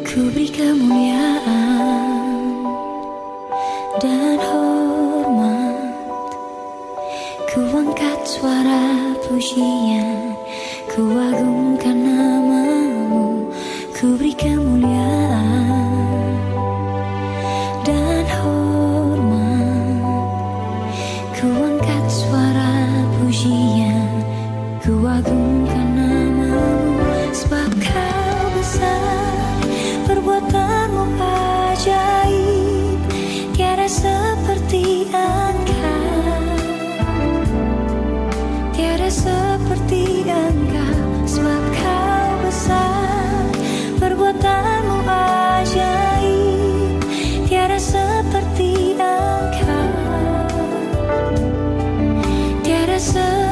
Ku beri kemuliaan dan hormat, ku angkat suara pujian, ku agungkan namamu. Ku beri kemuliaan dan hormat, ku angkat suara pujian, ku agungkan namamu. Sebab kau besar, perbuatanmu ajaib, tiada seperti Engkau, tiada seperti Engkau. Sebab kau besar, perbuatanmu ajaib, tiada seperti Engkau, tiada seperti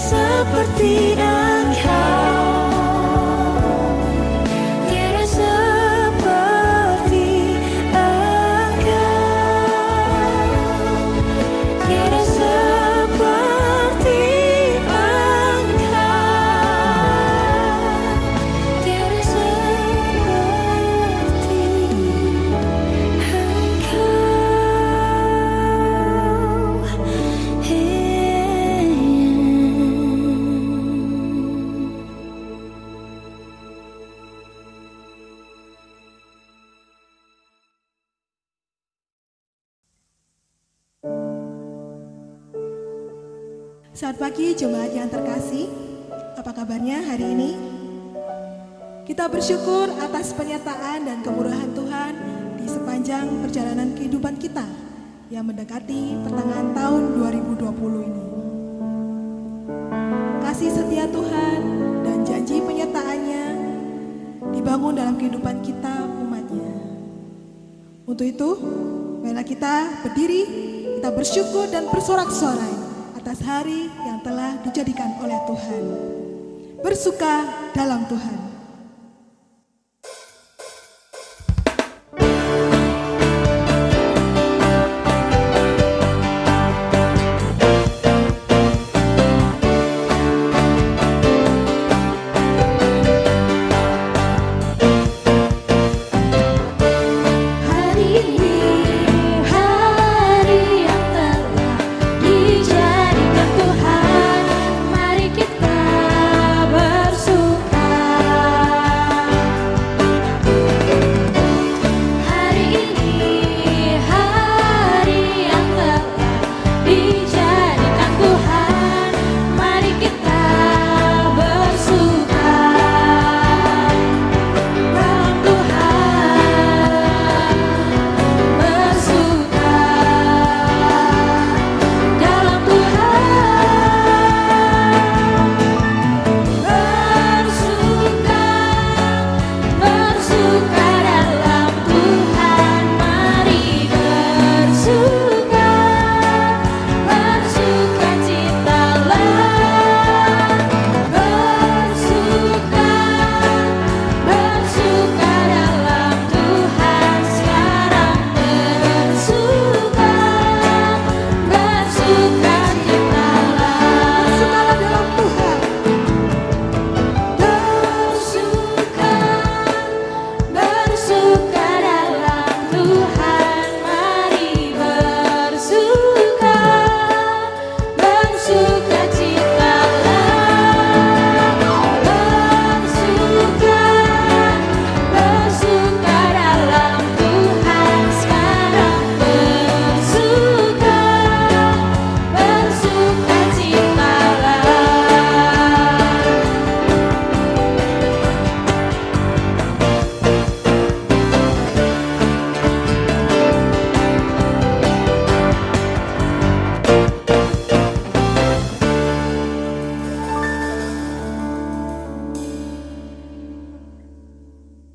seperti Engkau, tiada seperti Engkau, tiada seperti Engkau, tiada seperti Selamat pagi jemaat yang terkasih, apa kabarnya hari ini? Kita bersyukur atas penyertaan dan kemurahan Tuhan di sepanjang perjalanan kehidupan kita yang mendekati pertengahan tahun 2020 ini. Kasih setia Tuhan dan janji penyertaannya dibangun dalam kehidupan kita umatnya. Untuk itu, marilah kita berdiri, kita bersyukur dan bersorak-sorai atas hari yang telah dijadikan oleh Tuhan. Bersuka dalam Tuhan. Tuhan, mari kita bersuka.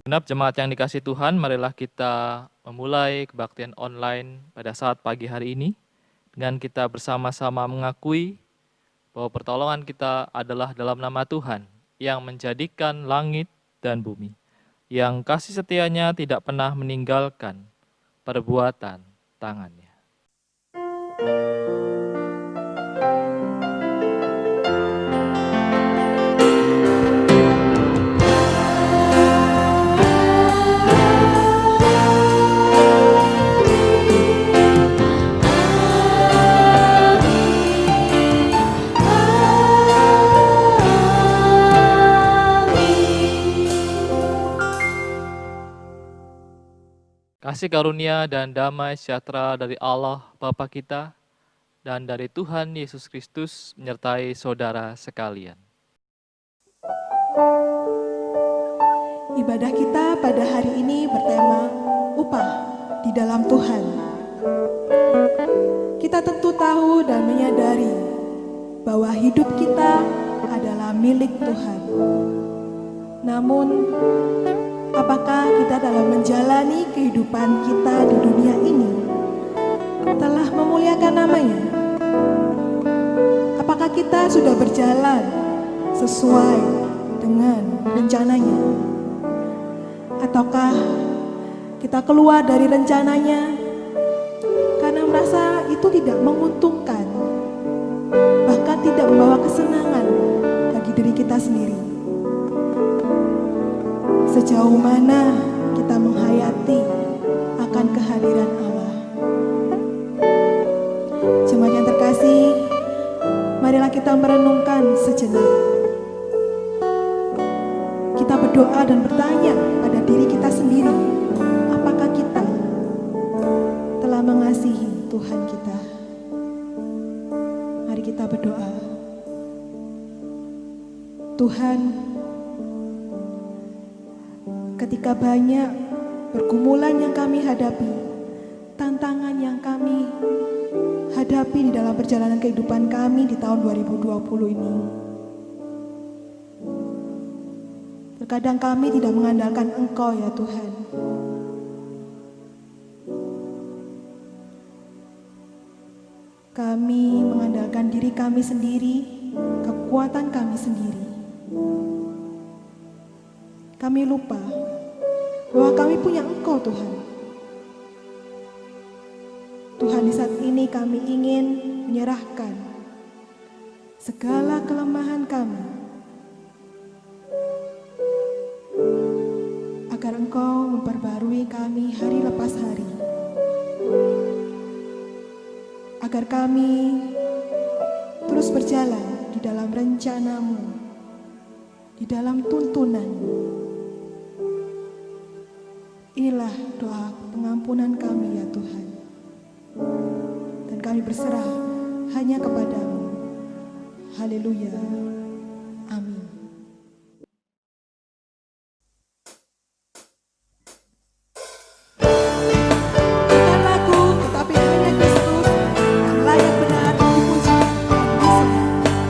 Genap jemaat yang dikasih Tuhan, marilah kita memulai kebaktian online pada saat pagi hari ini dengan kita bersama-sama mengakui bahwa pertolongan kita adalah dalam nama Tuhan yang menjadikan langit dan bumi, yang kasih setianya tidak pernah meninggalkan perbuatan tangannya. Kasih karunia dan damai sejahtera dari Allah Bapa kita dan dari Tuhan Yesus Kristus menyertai saudara sekalian. Ibadah kita pada hari ini bertema upah di dalam Tuhan. Kita tentu tahu dan menyadari bahwa hidup kita adalah milik Tuhan. Namun, apakah kita dalam menjalani kehidupan kita di dunia ini telah memuliakan namanya? Apakah kita sudah berjalan sesuai dengan rencananya? Ataukah kita keluar dari rencananya karena merasa itu tidak menguntungkan, bahkan tidak membawa kesenangan bagi diri kita sendiri? Sejauh mana kita menghayati akan kehadiran Allah? Jemaat yang terkasih, marilah kita merenungkan sejenak. Kita berdoa dan bertanya pada diri kita sendiri, apakah kita telah mengasihi Tuhan kita? Mari kita berdoa. Tuhan, ketika banyak pergumulan yang kami hadapi, tantangan yang kami hadapi di dalam perjalanan kehidupan kami di tahun 2020 ini, terkadang kami tidak mengandalkan Engkau ya Tuhan. Kami mengandalkan diri kami sendiri, kekuatan kami sendiri. Kami lupa bahwa kami punya Engkau Tuhan. Tuhan, di saat ini kami ingin menyerahkan segala kelemahan kami agar Engkau memperbarui kami hari lepas hari, agar kami terus berjalan di dalam rencana-Mu, di dalam tuntunan-Mu. Inilah doa pengampunan kami ya Tuhan. Dan kami berserah hanya kepadamu. Haleluya. Amin. Bukan lagu, tetapi hanya Kristus yang layak benar dipuji dan disembah.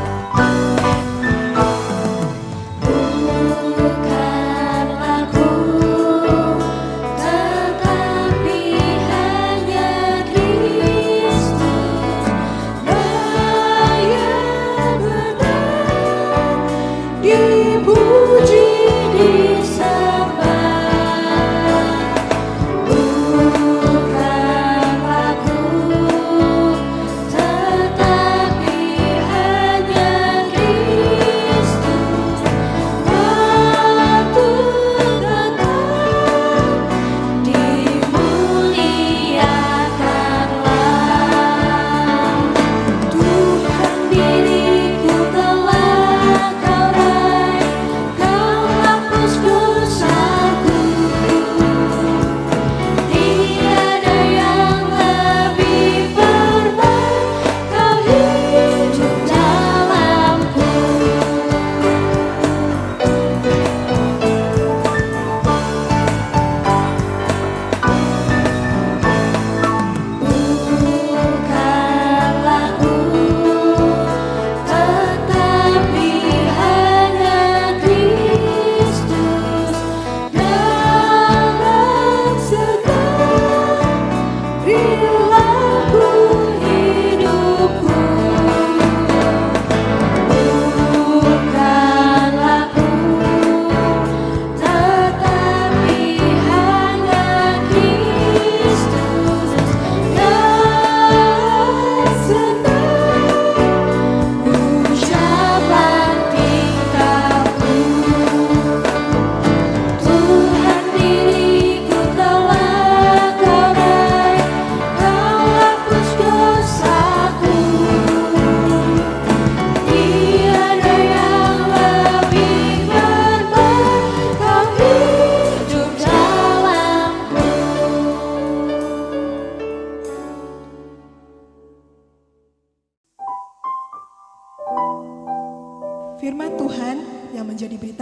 Bukan aku, tetapi hanya Kristus layak benar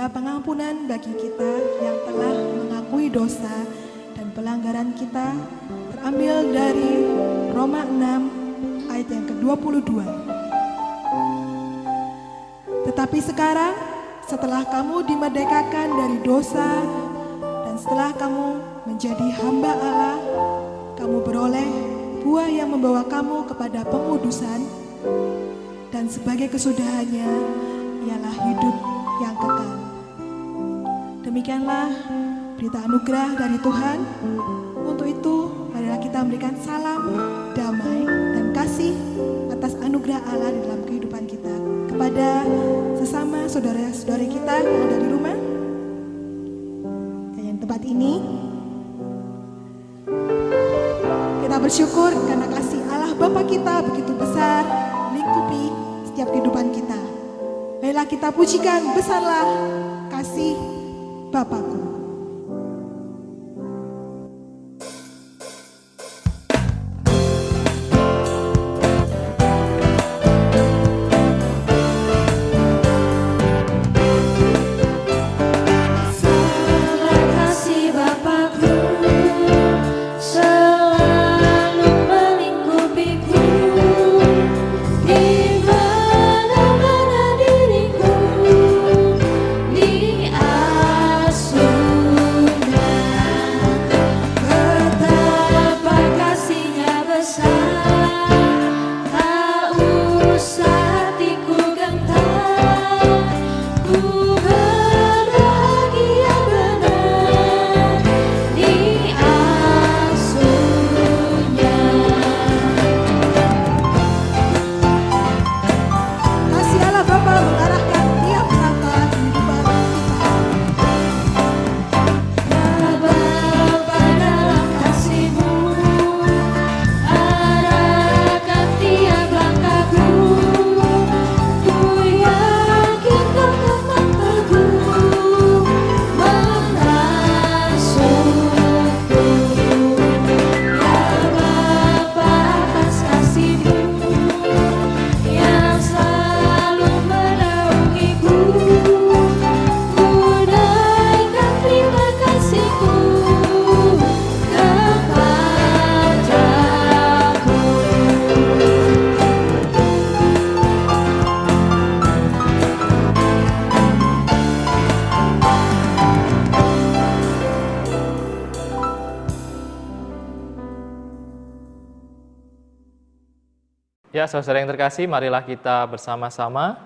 juga pengampunan bagi kita yang telah mengakui dosa dan pelanggaran kita, terambil dari Roma 6 ayat yang ke-22. Tetapi sekarang, setelah kamu dimerdekakan dari dosa dan setelah kamu menjadi hamba Allah, kamu beroleh buah yang membawa kamu kepada pengudusan, dan sebagai kesudahannya ialah hidup yang kekal. Demikianlah berita anugerah dari Tuhan. Untuk itu, marilah kita memberikan salam, damai, dan kasih atas anugerah Allah di dalam kehidupan kita kepada sesama saudara-saudari kita yang ada di rumah. Dan tempat ini, kita bersyukur karena kasih Allah Bapa kita begitu besar melingkupi setiap kehidupan kita. Marilah kita pujikan, besarlah kasih Bapakku. Ya, saudara yang terkasih, marilah kita bersama-sama.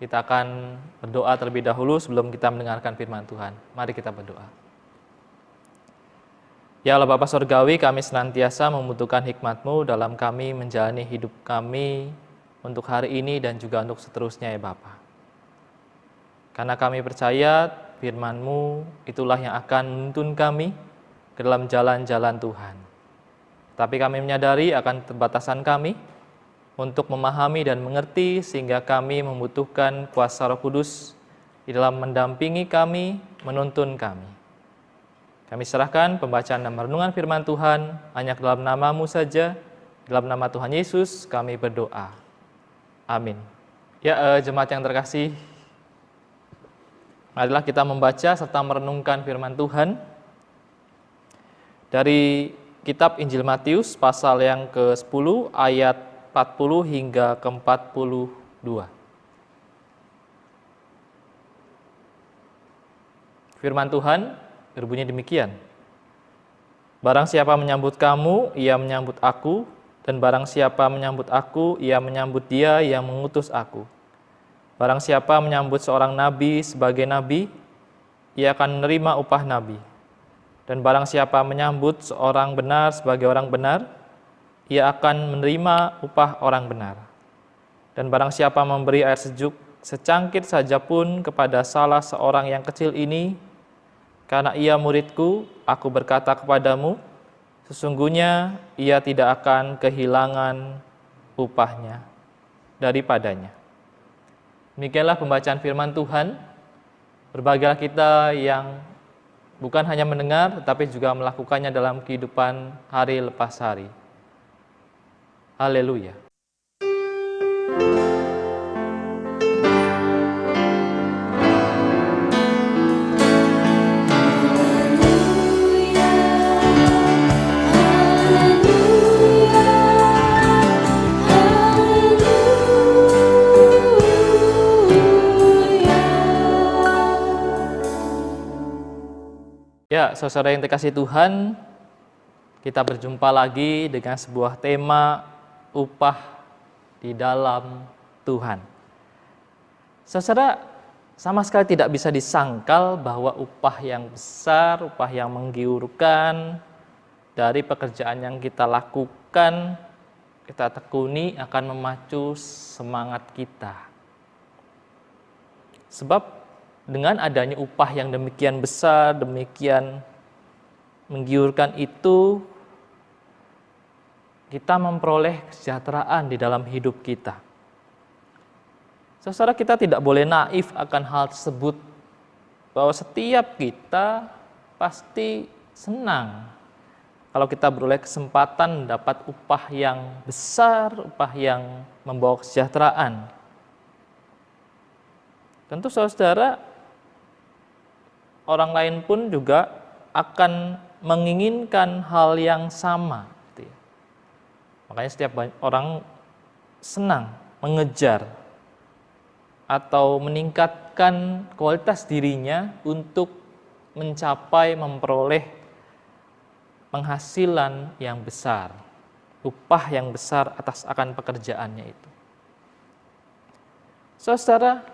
Kita akan berdoa terlebih dahulu sebelum kita mendengarkan firman Tuhan. Mari kita berdoa. Ya Allah Bapa Surgawi, kami senantiasa membutuhkan hikmat-Mu dalam kami menjalani hidup kami untuk hari ini dan juga untuk seterusnya ya Bapa. Karena kami percaya firman-Mu itulah yang akan menuntun kami ke dalam jalan-jalan Tuhan. Tapi kami menyadari akan keterbatasan kami untuk memahami dan mengerti sehingga kami membutuhkan kuasa Roh Kudus di dalam mendampingi kami, menuntun kami. Kami serahkan pembacaan dan merenungan firman Tuhan hanya dalam nama-Mu saja, dalam nama Tuhan Yesus kami berdoa. Amin. Ya, jemaat yang terkasih, marilah kita membaca serta merenungkan firman Tuhan dari kitab Injil Matius pasal yang ke-10 ayat 40 hingga ke-42. Firman Tuhan berbunyi demikian. Barang siapa menyambut kamu, ia menyambut aku, dan barang siapa menyambut aku, ia menyambut dia yang mengutus aku. Barang siapa menyambut seorang nabi sebagai nabi, ia akan menerima upah nabi. Dan barang siapa menyambut seorang benar sebagai orang benar, ia akan menerima upah orang benar. Dan barang siapa memberi air sejuk secangkir saja pun kepada salah seorang yang kecil ini, karena ia muridku, aku berkata kepadamu, sesungguhnya ia tidak akan kehilangan upahnya daripadanya. Demikianlah pembacaan firman Tuhan. Berbahagialah kita yang bukan hanya mendengar, tetapi juga melakukannya dalam kehidupan hari lepas hari. Haleluya. Ya, saudara yang dikasihi Tuhan, kita berjumpa lagi dengan sebuah tema upah di dalam Tuhan. Saudara, sama sekali tidak bisa disangkal bahwa upah yang besar, upah yang menggiurkan dari pekerjaan yang kita lakukan, kita tekuni akan memacu semangat kita. Sebab dengan adanya upah yang demikian besar, demikian menggiurkan itu, kita memperoleh kesejahteraan di dalam hidup kita. Saudara, kita tidak boleh naif akan hal tersebut, bahwa setiap kita pasti senang kalau kita beroleh kesempatan dapat upah yang besar, upah yang membawa kesejahteraan. Tentu saudara, orang lain pun juga akan menginginkan hal yang sama. Makanya setiap orang senang mengejar atau meningkatkan kualitas dirinya untuk mencapai, memperoleh penghasilan yang besar, upah yang besar atas akan pekerjaannya itu. Saudara,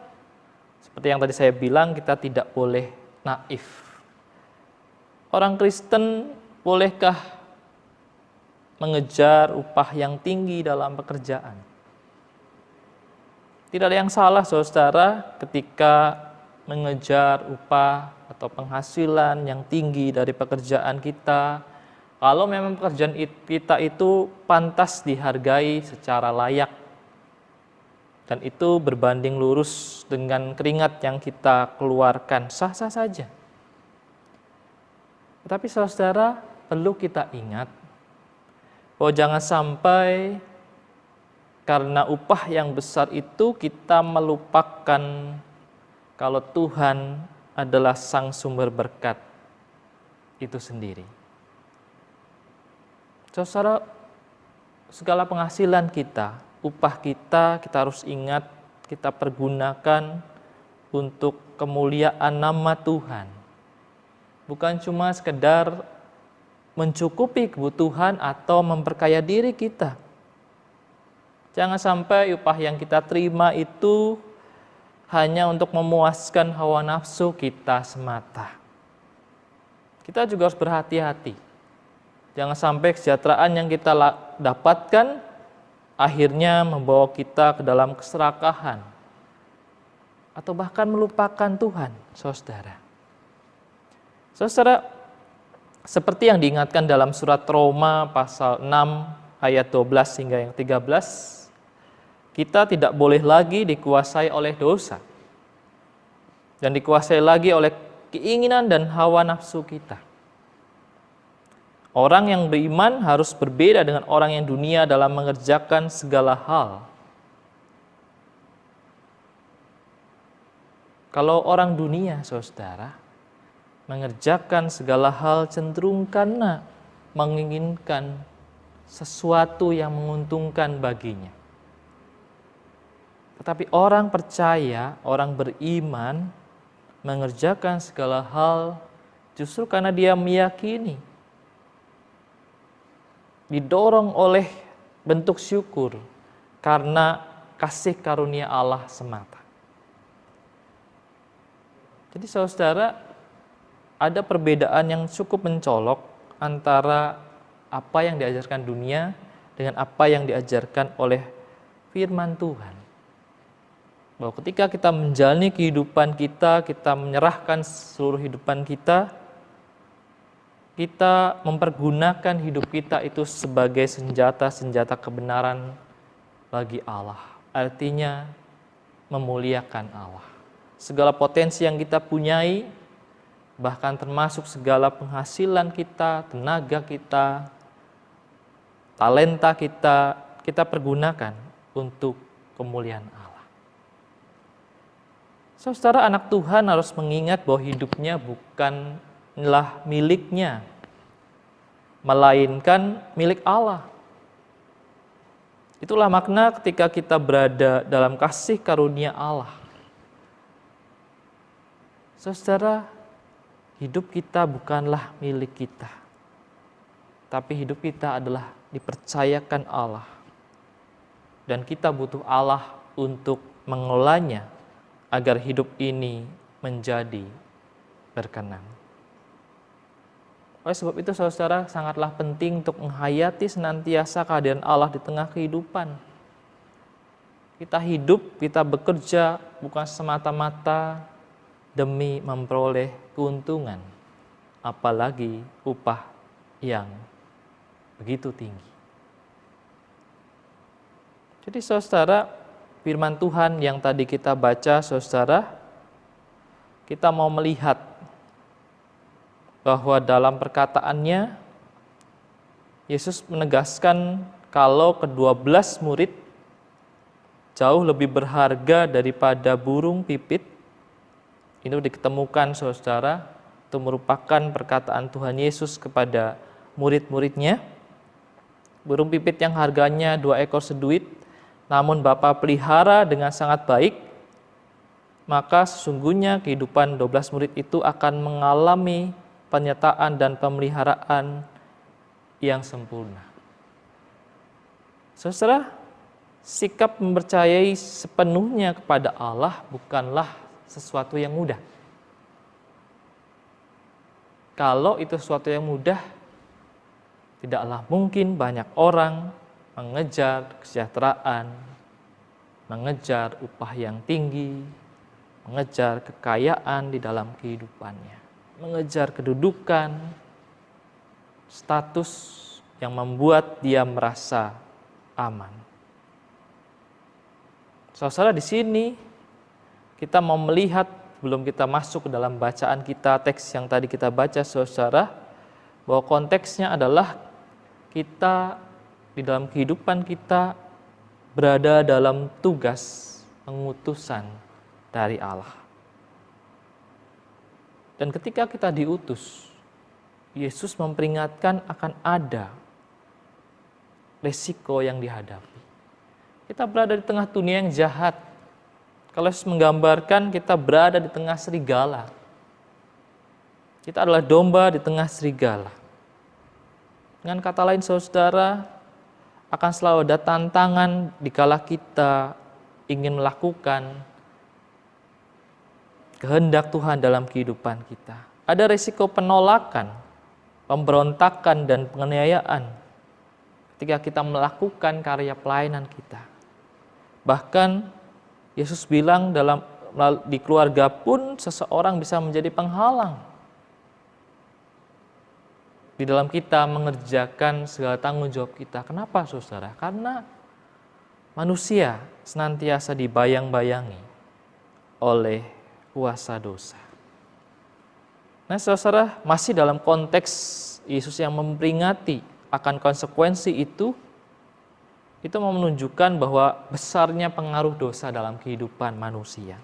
seperti yang tadi saya bilang, kita tidak boleh naif. Orang Kristen bolehkah mengejar upah yang tinggi dalam pekerjaan? Tidak ada yang salah, saudara, ketika mengejar upah atau penghasilan yang tinggi dari pekerjaan kita, kalau memang pekerjaan kita itu pantas dihargai secara layak, dan itu berbanding lurus dengan keringat yang kita keluarkan, sah-sah saja. Tetapi saudara, perlu kita ingat bahwa jangan sampai karena upah yang besar itu kita melupakan kalau Tuhan adalah sang sumber berkat itu sendiri. Saudara, segala penghasilan kita, upah kita harus ingat kita pergunakan untuk kemuliaan nama Tuhan. Bukan cuma sekedar mencukupi kebutuhan atau memperkaya diri kita. Jangan sampai upah yang kita terima itu hanya untuk memuaskan hawa nafsu kita semata. Kita juga harus berhati-hati. Jangan sampai kesejahteraan yang kita dapatkan akhirnya membawa kita ke dalam keserakahan atau bahkan melupakan Tuhan, saudara. Saudara, seperti yang diingatkan dalam surat Roma pasal 6 ayat 12 hingga yang 13, kita tidak boleh lagi dikuasai oleh dosa dan dikuasai lagi oleh keinginan dan hawa nafsu kita. Orang yang beriman harus berbeda dengan orang yang dunia dalam mengerjakan segala hal. Kalau orang dunia, saudara, mengerjakan segala hal cenderung karena menginginkan sesuatu yang menguntungkan baginya. Tetapi orang percaya, orang beriman, mengerjakan segala hal justru karena dia meyakini, didorong oleh bentuk syukur karena kasih karunia Allah semata. Jadi saudara, ada perbedaan yang cukup mencolok antara apa yang diajarkan dunia dengan apa yang diajarkan oleh firman Tuhan. Bahwa ketika kita menjalani kehidupan kita, kita menyerahkan seluruh kehidupan kita mempergunakan hidup kita itu sebagai senjata-senjata kebenaran bagi Allah. Artinya memuliakan Allah. Segala potensi yang kita punyai, bahkan termasuk segala penghasilan kita, tenaga kita, talenta kita, kita pergunakan untuk kemuliaan Allah. Saudara, anak Tuhan harus mengingat bahwa hidupnya bukanlah miliknya, melainkan milik Allah. Itulah makna ketika kita berada dalam kasih karunia Allah. Saudara, hidup kita bukanlah milik kita, tapi hidup kita adalah dipercayakan Allah. Dan kita butuh Allah untuk mengelolanya agar hidup ini menjadi berkenan. Oleh sebab itu saudara, sangatlah penting untuk menghayati senantiasa kehadiran Allah di tengah kehidupan. Kita hidup, kita bekerja bukan semata-mata demi memperoleh keuntungan, apalagi upah yang begitu tinggi. Jadi saudara, firman Tuhan yang tadi kita baca, saudara, kita mau melihat bahwa dalam perkataannya Yesus menegaskan kalau ke-12 murid jauh lebih berharga daripada burung pipit. Ini diketemukan saudara, itu merupakan perkataan Tuhan Yesus kepada murid-muridnya. Burung pipit yang harganya 2 ekor seduit, namun Bapa pelihara dengan sangat baik, maka sesungguhnya kehidupan 12 murid itu akan mengalami penyertaan dan pemeliharaan yang sempurna. Saudara, sikap mempercayai sepenuhnya kepada Allah bukanlah sesuatu yang mudah. Kalau itu sesuatu yang mudah, tidaklah mungkin banyak orang mengejar kesejahteraan, mengejar upah yang tinggi, mengejar kekayaan di dalam kehidupannya, mengejar kedudukan, status yang membuat dia merasa aman. Saudara, di sini kita mau melihat, sebelum kita masuk ke dalam bacaan kita, teks yang tadi kita baca, saudara, bahwa konteksnya adalah kita di dalam kehidupan kita berada dalam tugas pengutusan dari Allah. Dan ketika kita diutus, Yesus memperingatkan akan ada resiko yang dihadapi. Kita berada di tengah dunia yang jahat. Kalau Yesus menggambarkan kita berada di tengah serigala. Kita adalah domba di tengah serigala. Dengan kata lain saudara, akan selalu ada tantangan dikala kita ingin melakukan kehendak Tuhan dalam kehidupan kita. Ada risiko penolakan, pemberontakan, dan penganiayaan ketika kita melakukan karya pelayanan kita. Bahkan Yesus bilang di keluarga pun seseorang bisa menjadi penghalang di dalam kita mengerjakan segala tanggung jawab kita. Kenapa saudara? Karena manusia senantiasa dibayang-bayangi oleh kuasa dosa. Nah saudara, masih dalam konteks Yesus yang memperingati akan konsekuensi itu mau menunjukkan bahwa besarnya pengaruh dosa dalam kehidupan manusia.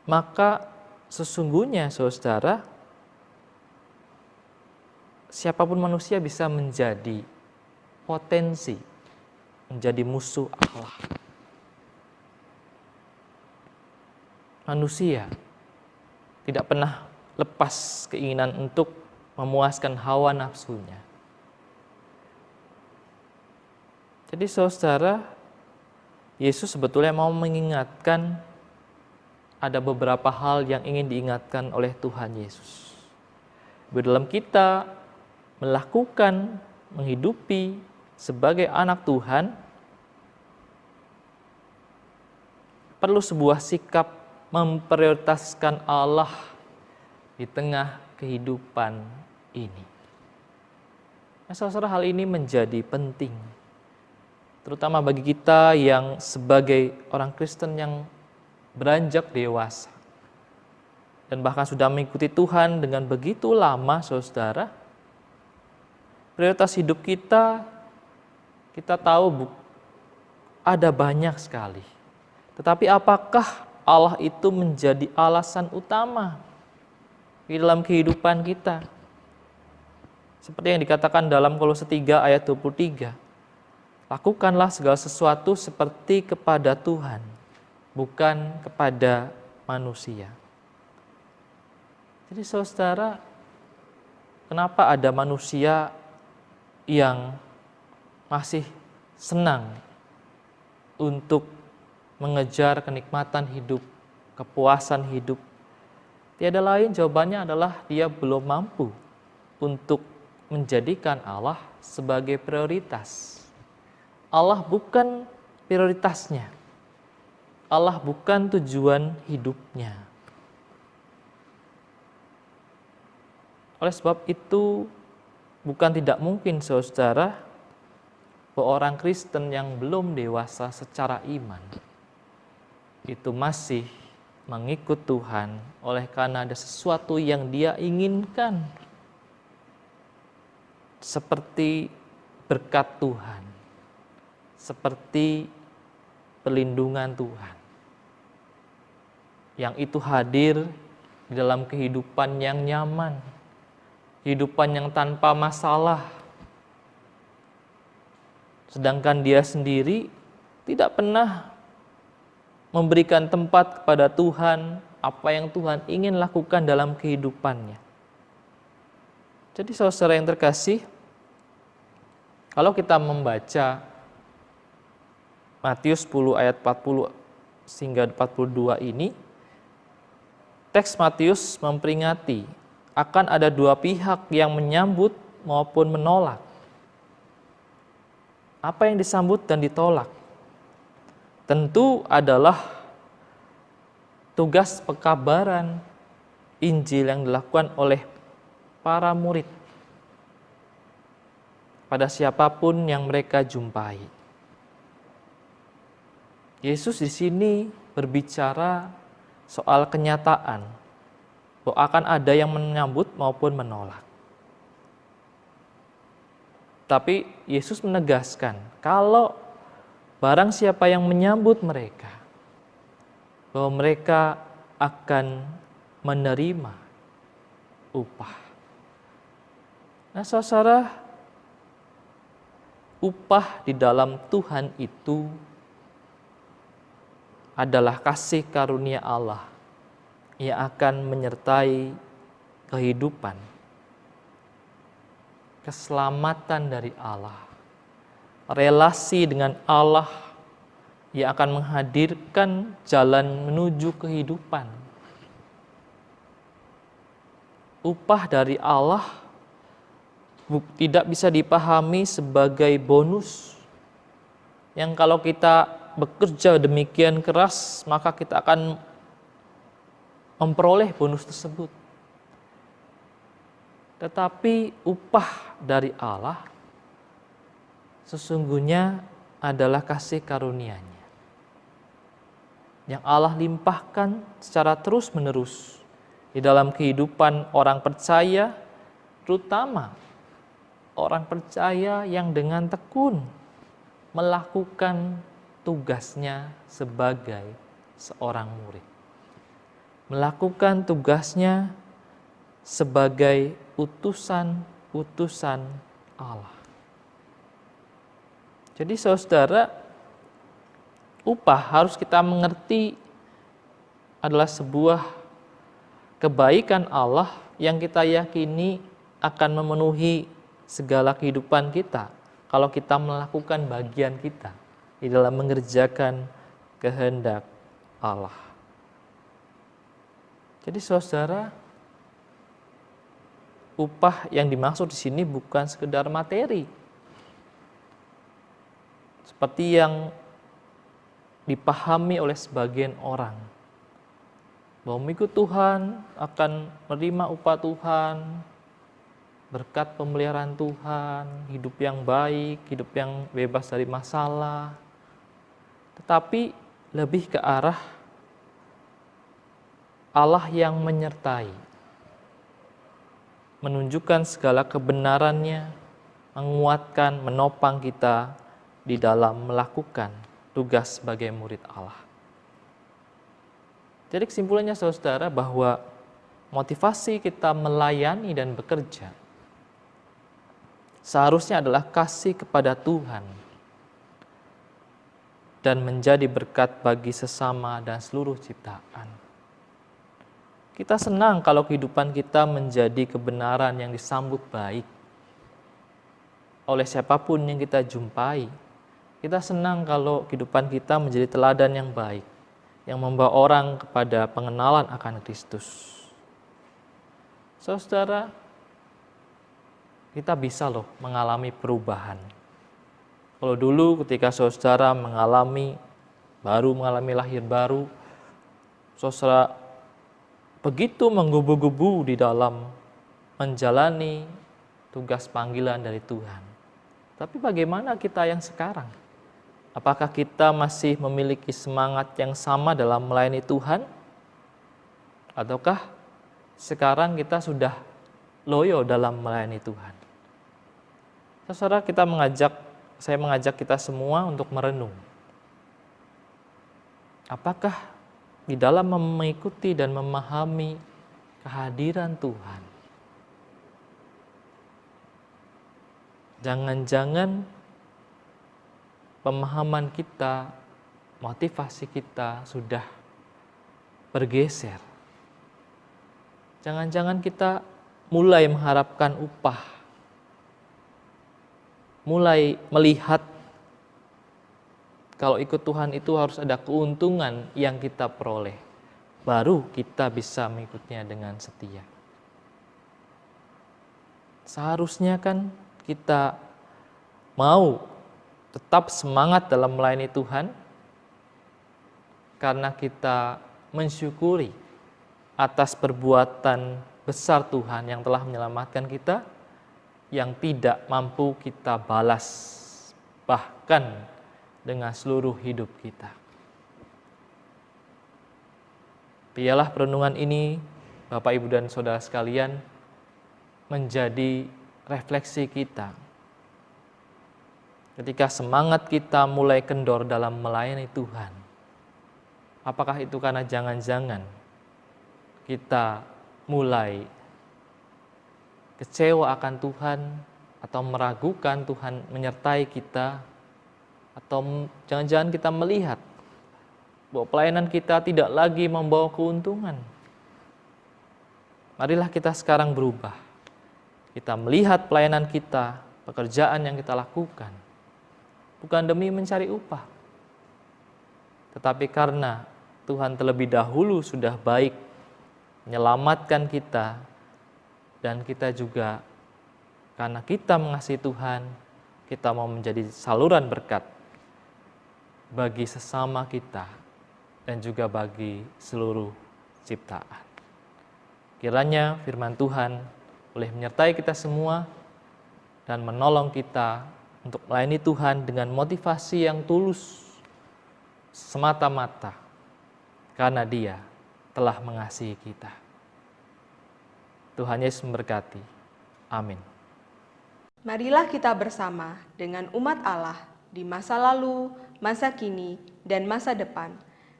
Maka sesungguhnya saudara, siapapun manusia bisa menjadi potensi, menjadi musuh Allah. Manusia tidak pernah lepas keinginan untuk memuaskan hawa nafsunya. Jadi saudara, Yesus sebetulnya mau mengingatkan ada beberapa hal yang ingin diingatkan oleh Tuhan Yesus. Di dalam kita melakukan, menghidupi sebagai anak Tuhan, perlu sebuah sikap memprioritaskan Allah di tengah kehidupan ini. Nah, saudara, hal ini menjadi penting, terutama bagi kita yang sebagai orang Kristen yang beranjak dewasa dan bahkan sudah mengikuti Tuhan dengan begitu lama, saudara. Prioritas hidup kita tahu ada banyak sekali. Tetapi apakah Allah itu menjadi alasan utama di dalam kehidupan kita? Seperti yang dikatakan dalam Kolose 3 ayat 23. Lakukanlah segala sesuatu seperti kepada Tuhan, bukan kepada manusia. Jadi saudara, kenapa ada manusia yang masih senang untuk mengejar kenikmatan hidup, kepuasan hidup? Tiada lain, jawabannya adalah dia belum mampu untuk menjadikan Allah sebagai prioritas. Allah bukan prioritasnya. Allah bukan tujuan hidupnya. Oleh sebab itu, bukan tidak mungkin saudara, bahwa orang Kristen yang belum dewasa secara iman itu masih mengikut Tuhan oleh karena ada sesuatu yang dia inginkan, seperti berkat Tuhan, seperti perlindungan Tuhan, yang itu hadir di dalam kehidupan yang nyaman, kehidupan yang tanpa masalah. Sedangkan dia sendiri tidak pernah memberikan tempat kepada Tuhan apa yang Tuhan ingin lakukan dalam kehidupannya. Jadi saudara yang terkasih, kalau kita membaca Matius 10 ayat 40 hingga 42 ini, teks Matius memperingati akan ada dua pihak yang menyambut maupun menolak. Apa yang disambut dan ditolak tentu adalah tugas pekabaran Injil yang dilakukan oleh para murid pada siapapun yang mereka jumpai. Yesus di sini berbicara soal kenyataan bahwa akan ada yang menyambut maupun menolak. Tapi Yesus menegaskan, kalau barang siapa yang menyambut mereka, bahwa mereka akan menerima upah. Nah saudara, upah di dalam Tuhan itu adalah kasih karunia Allah yang akan menyertai kehidupan, keselamatan dari Allah, relasi dengan Allah yang akan menghadirkan jalan menuju kehidupan. Upah dari Allah tidak bisa dipahami sebagai bonus yang kalau kita bekerja demikian keras maka kita akan memperoleh bonus tersebut. Tetapi upah dari Allah sesungguhnya adalah kasih karunia-Nya yang Allah limpahkan secara terus-menerus di dalam kehidupan orang percaya, terutama orang percaya yang dengan tekun melakukan tugasnya sebagai seorang murid. Melakukan tugasnya sebagai utusan-utusan Allah. Jadi saudara, upah harus kita mengerti adalah sebuah kebaikan Allah yang kita yakini akan memenuhi segala kehidupan kita kalau kita melakukan bagian kita di dalam mengerjakan kehendak Allah. Jadi saudara, upah yang dimaksud di sini bukan sekedar materi. Seperti yang dipahami oleh sebagian orang, bahwa mengikut Tuhan akan menerima upah Tuhan, berkat pemeliharaan Tuhan, hidup yang baik, hidup yang bebas dari masalah. Tetapi lebih ke arah Allah yang menyertai, menunjukkan segala kebenarannya, menguatkan, menopang kita di dalam melakukan tugas sebagai murid Allah. Jadi kesimpulannya saudara bahwa motivasi kita melayani dan bekerja seharusnya adalah kasih kepada Tuhan dan menjadi berkat bagi sesama dan seluruh ciptaan. Kita senang kalau kehidupan kita menjadi kebenaran yang disambut baik oleh siapapun yang kita jumpai. Kita senang kalau kehidupan kita menjadi teladan yang baik, yang membawa orang kepada pengenalan akan Kristus. Saudara, kita bisa loh mengalami perubahan. Kalau dulu ketika saudara baru mengalami lahir baru, saudara begitu menggebu-gebu di dalam menjalani tugas panggilan dari Tuhan. Tapi bagaimana kita yang sekarang? Apakah kita masih memiliki semangat yang sama dalam melayani Tuhan? Ataukah sekarang kita sudah loyo dalam melayani Tuhan? Saudara, saya mengajak kita semua untuk merenung. Apakah di dalam mengikuti dan memahami kehadiran Tuhan, jangan-jangan pemahaman kita, motivasi kita sudah bergeser. Jangan-jangan kita mulai mengharapkan upah, mulai melihat kalau ikut Tuhan itu harus ada keuntungan yang kita peroleh, baru kita bisa mengikutnya dengan setia. Seharusnya kan kita mau tetap semangat dalam melayani Tuhan, karena kita mensyukuri atas perbuatan besar Tuhan yang telah menyelamatkan kita, yang tidak mampu kita balas, bahkan dengan seluruh hidup kita. Biarlah perenungan ini, Bapak, Ibu, dan Saudara sekalian, menjadi refleksi kita. Ketika semangat kita mulai kendor dalam melayani Tuhan, apakah itu karena jangan-jangan kita mulai kecewa akan Tuhan, atau meragukan Tuhan menyertai kita, atau jangan-jangan kita melihat bahwa pelayanan kita tidak lagi membawa keuntungan. Marilah kita sekarang berubah. Kita melihat pelayanan kita, pekerjaan yang kita lakukan, bukan demi mencari upah, tetapi karena Tuhan terlebih dahulu sudah baik menyelamatkan kita, dan kita juga karena kita mengasihi Tuhan, kita mau menjadi saluran berkat bagi sesama kita dan juga bagi seluruh ciptaan. Kiranya firman Tuhan boleh menyertai kita semua dan menolong kita untuk melayani Tuhan dengan motivasi yang tulus, semata-mata karena Dia telah mengasihi kita. Tuhan Yesus memberkati. Amin. Marilah kita bersama dengan umat Allah di masa lalu, masa kini, dan masa depan,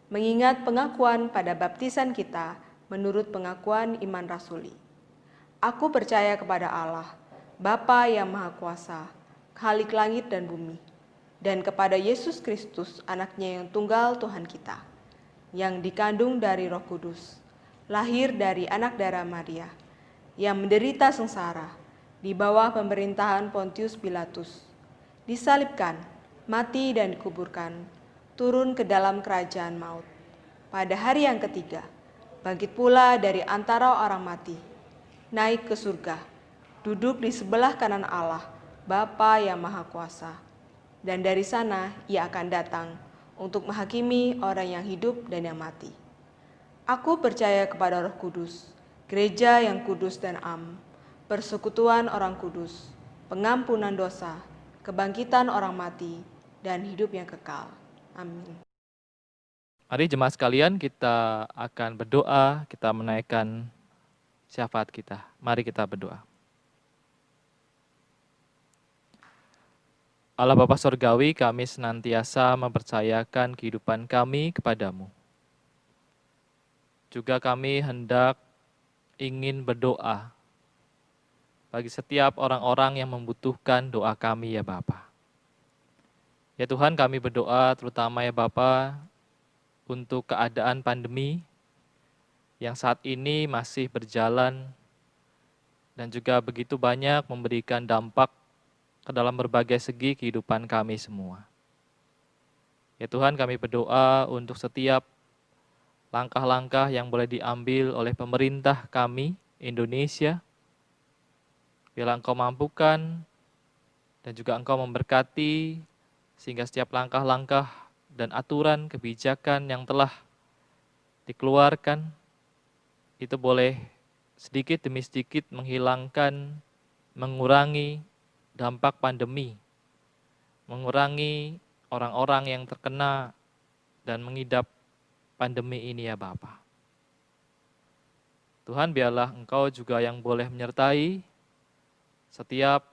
mengingat pengakuan pada baptisan kita menurut pengakuan iman rasuli. Aku percaya kepada Allah, Bapa yang Maha Kuasa, Khalik langit dan bumi, dan kepada Yesus Kristus, anaknya yang tunggal Tuhan kita, yang dikandung dari Roh Kudus, lahir dari anak darah Maria, yang menderita sengsara di bawah pemerintahan Pontius Pilatus, disalibkan, mati dan dikuburkan, turun ke dalam kerajaan maut. Pada hari yang ketiga, bangkit pula dari antara orang mati, naik ke surga, duduk di sebelah kanan Allah, Bapa yang Maha Kuasa. Dan dari sana Ia akan datang untuk menghakimi orang yang hidup dan yang mati. Aku percaya kepada Roh Kudus, gereja yang kudus dan am, persekutuan orang kudus, pengampunan dosa, kebangkitan orang mati, dan hidup yang kekal. Amin. Mari jemaat sekalian, kita akan berdoa, kita menaikkan syafaat kita. Mari kita berdoa. Allah Bapa Surgawi, kami senantiasa mempercayakan kehidupan kami kepadamu. Juga kami hendak ingin berdoa bagi setiap orang-orang yang membutuhkan doa kami ya Bapa. Ya Tuhan, kami berdoa terutama ya Bapa untuk keadaan pandemi yang saat ini masih berjalan dan juga begitu banyak memberikan dampak ke dalam berbagai segi kehidupan kami semua. Ya Tuhan, kami berdoa untuk setiap langkah-langkah yang boleh diambil oleh pemerintah kami, Indonesia. Biarlah Engkau mampukan dan juga Engkau memberkati sehingga setiap langkah-langkah dan aturan kebijakan yang telah dikeluarkan itu boleh sedikit demi sedikit menghilangkan, mengurangi dampak pandemi, mengurangi orang-orang yang terkena dan mengidap pandemi ini ya Bapa. Tuhan, biarlah Engkau juga yang boleh menyertai setiap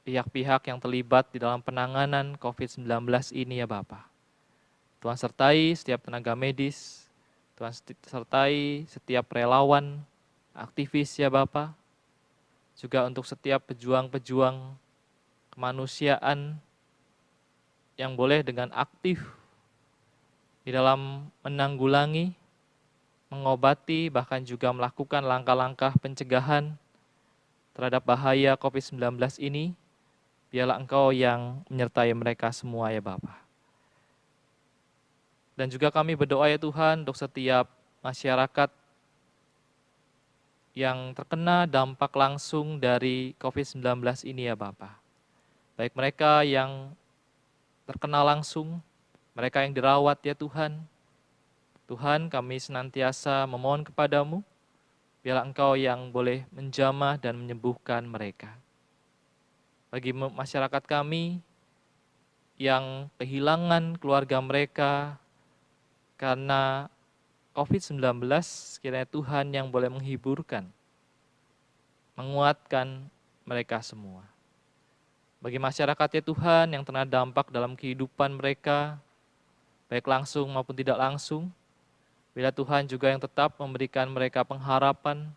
pihak-pihak yang terlibat di dalam penanganan COVID-19 ini ya Bapa. Tuhan sertai setiap tenaga medis, Tuhan sertai setiap relawan, aktivis ya Bapa, juga untuk setiap pejuang-pejuang kemanusiaan yang boleh dengan aktif di dalam menanggulangi, mengobati, bahkan juga melakukan langkah-langkah pencegahan terhadap bahaya COVID-19 ini. Biarlah Engkau yang menyertai mereka semua ya Bapa. Dan juga kami berdoa ya Tuhan untuk setiap masyarakat yang terkena dampak langsung dari COVID-19 ini ya Bapa. Baik mereka yang terkena langsung, mereka yang dirawat ya Tuhan. Tuhan, kami senantiasa memohon kepadamu, biarlah Engkau yang boleh menjamah dan menyembuhkan mereka. Bagi masyarakat kami yang kehilangan keluarga mereka karena COVID-19, kiranya Tuhan yang boleh menghiburkan, menguatkan mereka semua. Bagi masyarakat ya Tuhan yang terkena dampak dalam kehidupan mereka, baik langsung maupun tidak langsung, bila Tuhan juga yang tetap memberikan mereka pengharapan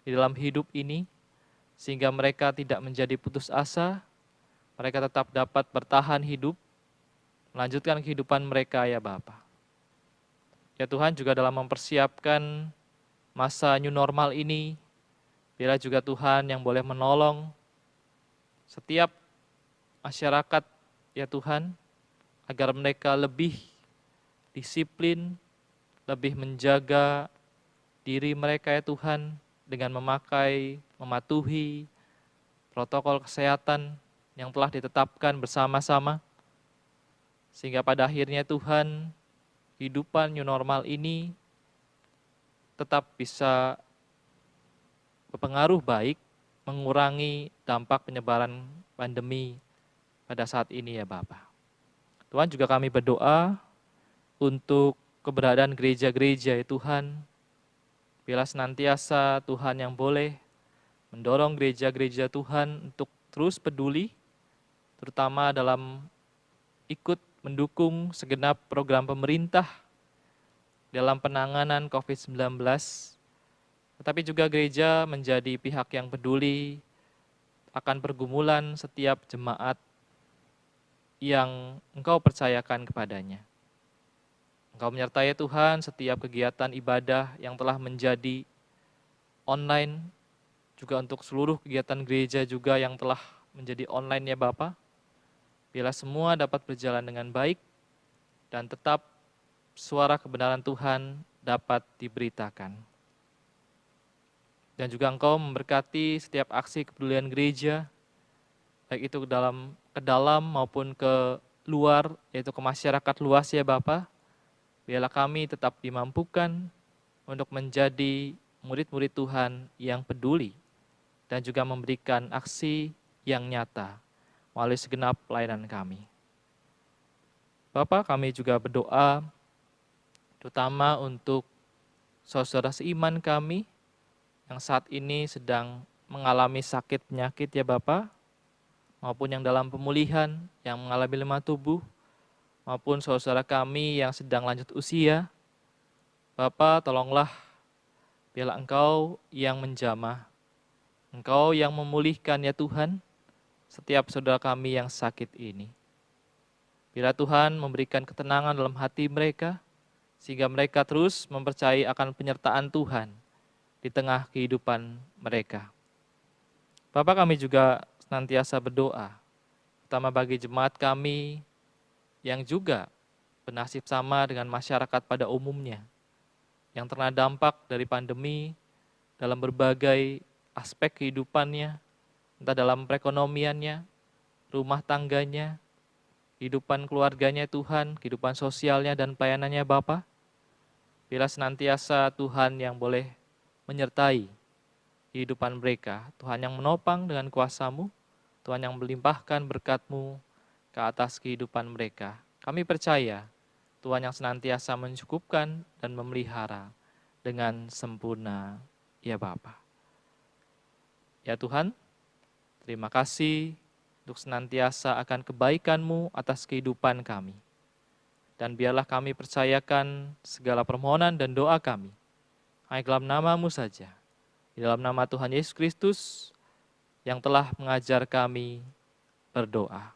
di dalam hidup ini, sehingga mereka tidak menjadi putus asa, mereka tetap dapat bertahan hidup, melanjutkan kehidupan mereka ya Bapa. Ya Tuhan, juga dalam mempersiapkan masa new normal ini, bila juga Tuhan yang boleh menolong setiap masyarakat ya Tuhan, agar mereka lebih disiplin, lebih menjaga diri mereka ya Tuhan, dengan mematuhi protokol kesehatan yang telah ditetapkan bersama-sama, sehingga pada akhirnya Tuhan, kehidupan new normal ini tetap bisa berpengaruh baik, mengurangi dampak penyebaran pandemi pada saat ini ya Bapa. Tuhan, juga kami berdoa untuk keberadaan gereja-gereja ya Tuhan. Bila senantiasa Tuhan yang boleh mendorong gereja-gereja Tuhan untuk terus peduli, terutama dalam ikut mendukung segenap program pemerintah dalam penanganan COVID-19, tetapi juga gereja menjadi pihak yang peduli akan pergumulan setiap jemaat yang Engkau percayakan kepadanya. Engkau menyertai Tuhan setiap kegiatan ibadah yang telah menjadi online, juga untuk seluruh kegiatan gereja juga yang telah menjadi online ya Bapa. Bila semua dapat berjalan dengan baik dan tetap suara kebenaran Tuhan dapat diberitakan. Dan juga Engkau memberkati setiap aksi kepedulian gereja, baik itu ke dalam maupun ke luar, yaitu ke masyarakat luas ya Bapa. Biarlah kami tetap dimampukan untuk menjadi murid-murid Tuhan yang peduli dan juga memberikan aksi yang nyata melalui segenap pelayanan kami. Bapak, kami juga berdoa terutama untuk saudara seiman kami yang saat ini sedang mengalami sakit penyakit ya Bapak, maupun yang dalam pemulihan, yang mengalami lemah tubuh, maupun saudara kami yang sedang lanjut usia. Bapak, tolonglah, biarlah Engkau yang menjamah, Engkau yang memulihkan ya Tuhan, setiap saudara kami yang sakit ini. Bila Tuhan memberikan ketenangan dalam hati mereka, sehingga mereka terus mempercayai akan penyertaan Tuhan di tengah kehidupan mereka. Bapak, kami juga senantiasa berdoa, terutama bagi jemaat kami yang juga bernasib sama dengan masyarakat pada umumnya, yang terkena dampak dari pandemi dalam berbagai aspek kehidupannya, entah dalam perekonomiannya, rumah tangganya, kehidupan keluarganya Tuhan, kehidupan sosialnya dan pelayanannya Bapa. Bila senantiasa Tuhan yang boleh menyertai kehidupan mereka, Tuhan yang menopang dengan kuasa-Mu, Tuhan yang melimpahkan berkat-Mu ke atas kehidupan mereka. Kami percaya Tuhan yang senantiasa mencukupkan dan memelihara dengan sempurna, ya Bapa. Ya Tuhan, terima kasih untuk senantiasa akan kebaikan-Mu atas kehidupan kami. Dan biarlah kami percayakan segala permohonan dan doa kami hanya dalam nama-Mu saja. Di dalam nama Tuhan Yesus Kristus yang telah mengajar kami berdoa.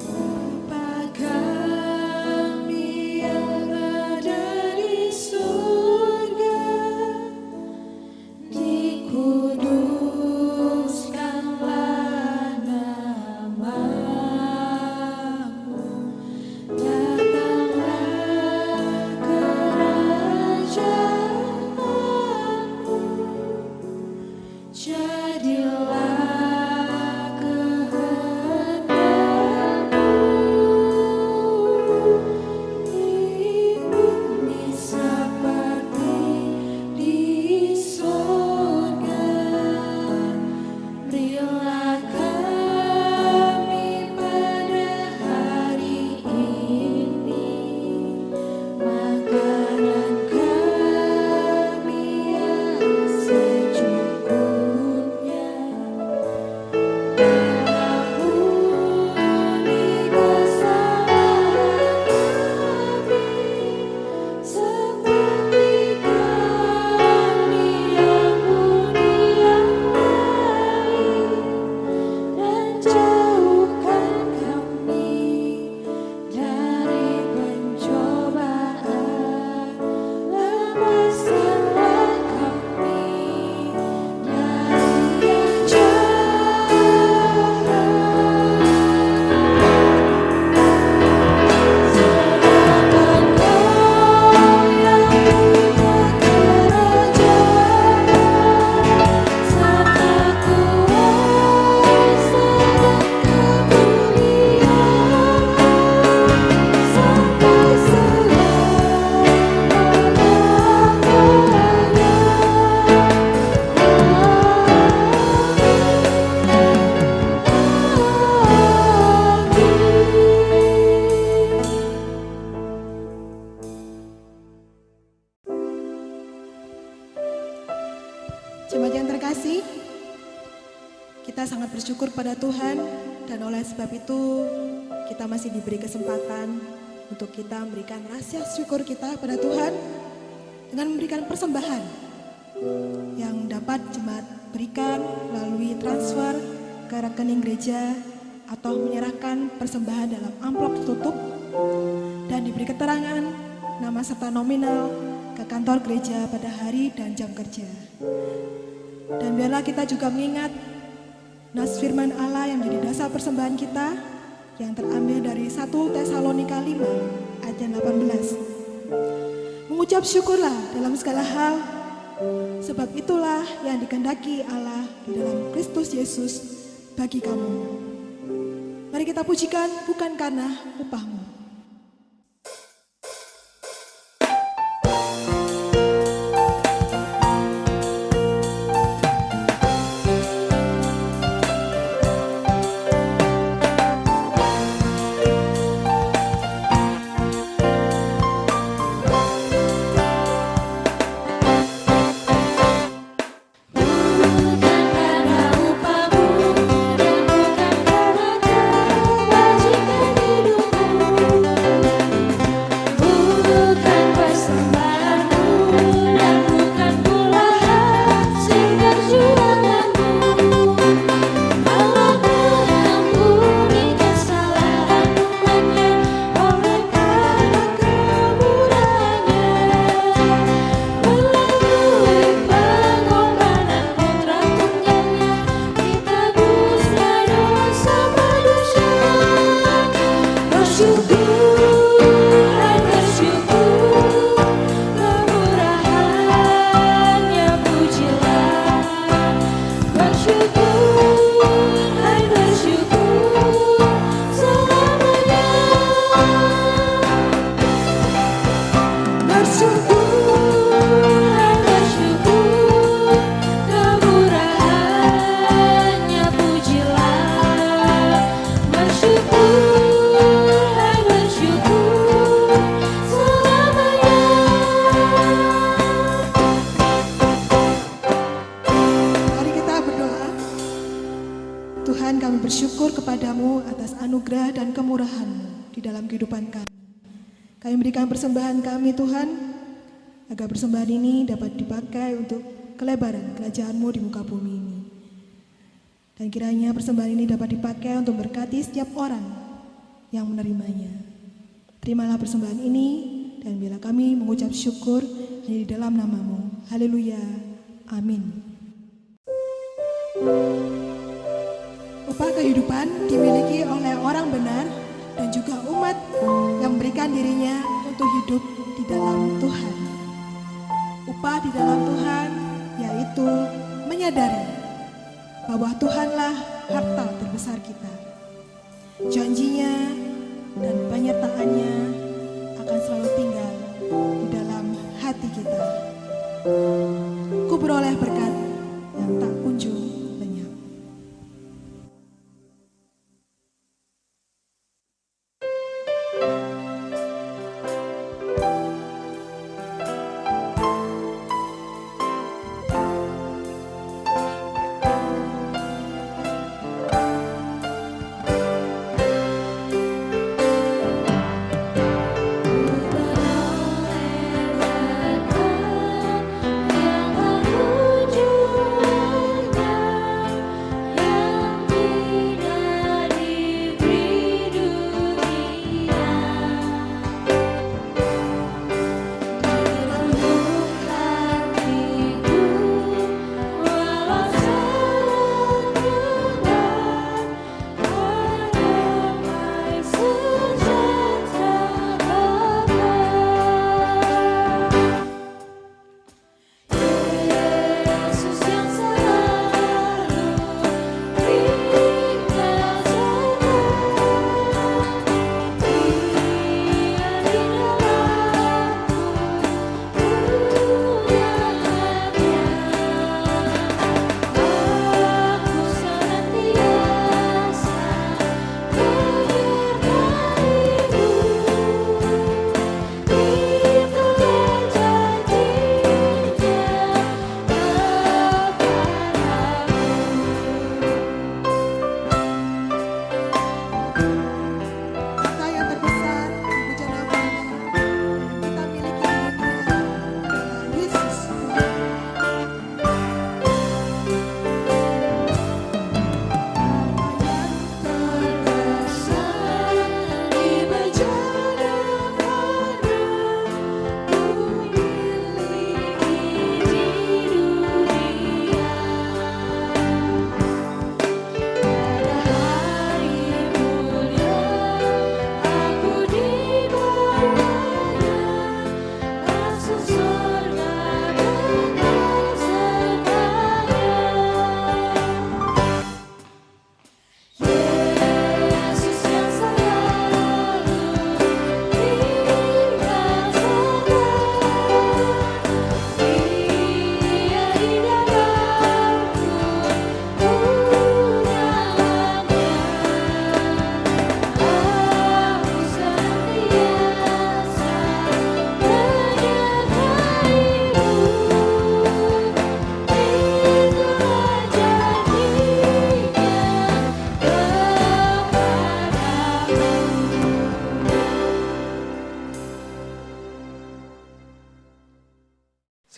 Bapa kami yang ada di surga, dikuduskanlah nama-Mu, datanglah kerajaanmu, jadilah kehendak-Mu di bumi seperti di surga. Berilah kami pada hari ini makanan kami yang secukupnya. Ampuni kesalahan kami, seperti kami ampuni yang lain, dan jauhkan kami dari pencobaan, lepaskanlah kami dari yang jahat. Sebab Engkau yang punya kerajaan, serta kuasa dan kemuliaan sampai Jemaat yang terkasih, kita sangat bersyukur pada Tuhan dan oleh sebab itu kita masih diberi kesempatan untuk kita memberikan rasa syukur kita pada Tuhan dengan memberikan persembahan yang dapat jemaat berikan melalui transfer ke rekening gereja atau menyerahkan persembahan dalam amplop tertutup dan diberi keterangan nama serta nominal ke kantor gereja pada hari dan jam kerja. Dan biarlah kita juga mengingat nas firman Allah yang menjadi dasar persembahan kita yang terambil dari 1 Tesalonika 5 ayat 18. Mengucap syukurlah dalam segala hal, sebab itulah yang dikehendaki Allah di dalam Kristus Yesus bagi kamu. Mari kita pujikan bukan karena upahmu. bukan karena upahmu dan bukan karena kebajikan hidupmu. Tuhan, kami bersyukur kepadamu atas anugerah dan kemurahan-Mu di dalam kehidupan kami. Kami berikan persembahan kami Tuhan, agar persembahan ini dapat dipakai untuk kelebaran kerajaan-Mu di muka bumi ini. Dan kiranya persembahan ini dapat dipakai untuk berkati setiap orang yang menerimanya. Terimalah persembahan ini, dan bila kami mengucap syukur hanya di dalam nama-Mu. Haleluya. Amin. Upah kehidupan dimiliki oleh orang benar dan juga umat yang memberikan dirinya untuk hidup di dalam Tuhan. Upah di dalam Tuhan yaitu menyadari bahwa Tuhanlah harta terbesar kita. Janjinya dan penyertaannya akan selalu tinggal di dalam hati kita. Ku beroleh berkat yang tak kunjung lenyap.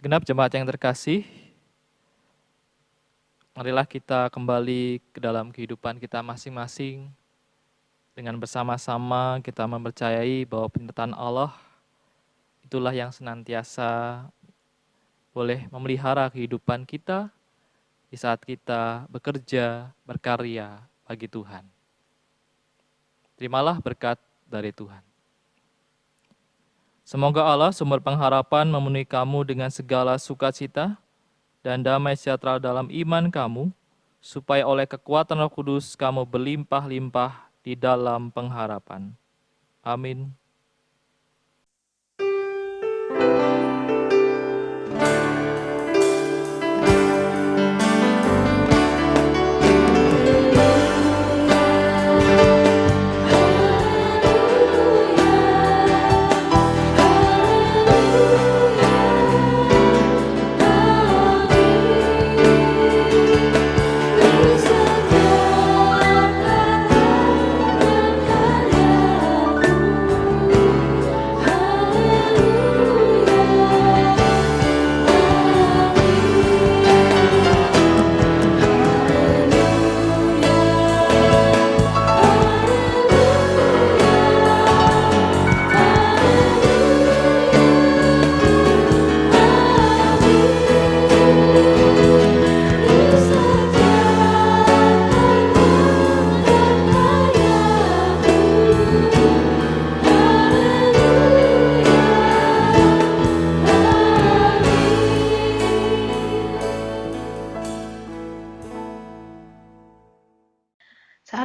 Segenap jemaat yang terkasih, marilah kita kembali ke dalam kehidupan kita masing-masing dengan bersama-sama kita mempercayai bahwa penyertaan Allah itulah yang senantiasa boleh memelihara kehidupan kita di saat kita bekerja, berkarya bagi Tuhan. Terimalah berkat dari Tuhan. Semoga Allah sumber pengharapan memenuhi kamu dengan segala sukacita dan damai sejahtera dalam iman kamu, supaya oleh kekuatan Roh Kudus kamu berlimpah-limpah di dalam pengharapan. Amin. Setia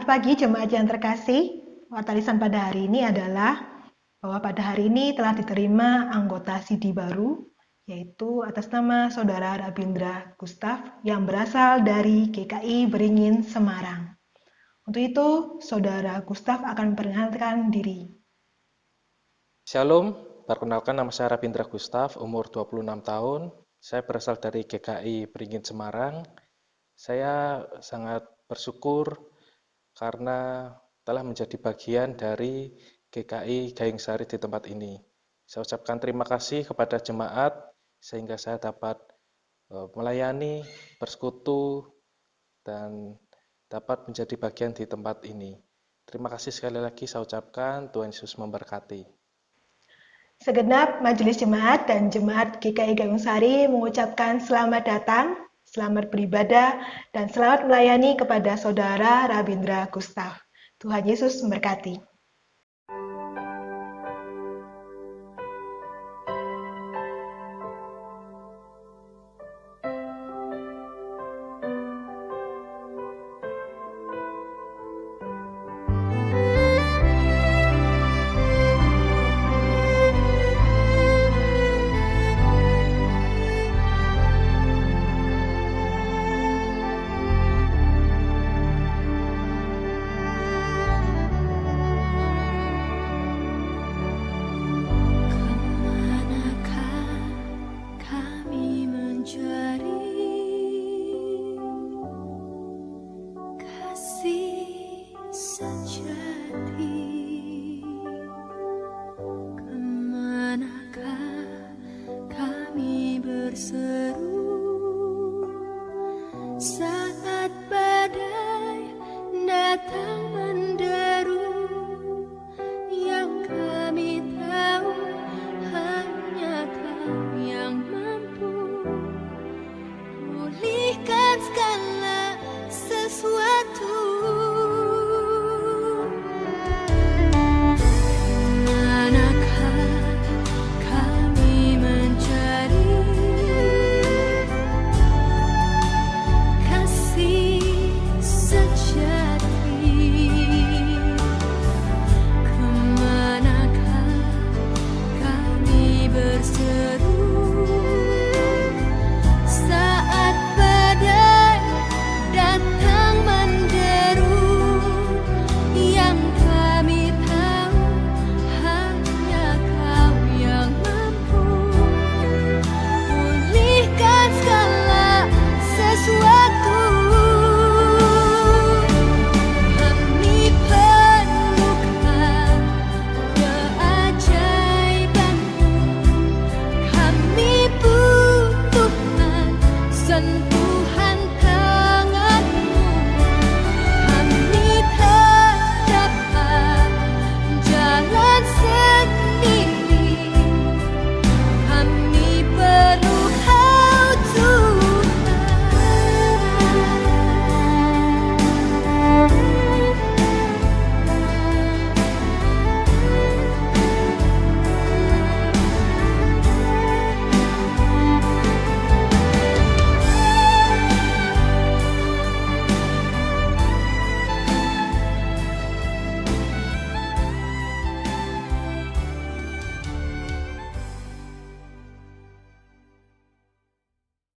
pagi jemaat yang terkasih. Wartalisan pada hari ini adalah bahwa pada hari ini telah diterima anggota CD baru, yaitu atas nama Saudara Rabindra Gustaf yang berasal dari GKI Beringin Semarang. Untuk itu, Saudara Gustaf akan memperkenalkan diri. Shalom, perkenalkan nama saya Rabindra Gustaf, umur 26 tahun. Saya berasal dari GKI Beringin Semarang. Saya sangat bersyukur karena telah menjadi bagian dari GKI Gayung Sari di tempat ini. Saya ucapkan terima kasih kepada jemaat sehingga saya dapat melayani, bersekutu, dan dapat menjadi bagian di tempat ini. Terima kasih sekali lagi saya ucapkan, Tuhan Yesus memberkati. Segenap majelis jemaat dan jemaat GKI Gayung Sari mengucapkan selamat datang, selamat beribadah, dan selamat melayani kepada Saudara Rabindra Gustaf. Tuhan Yesus memberkati.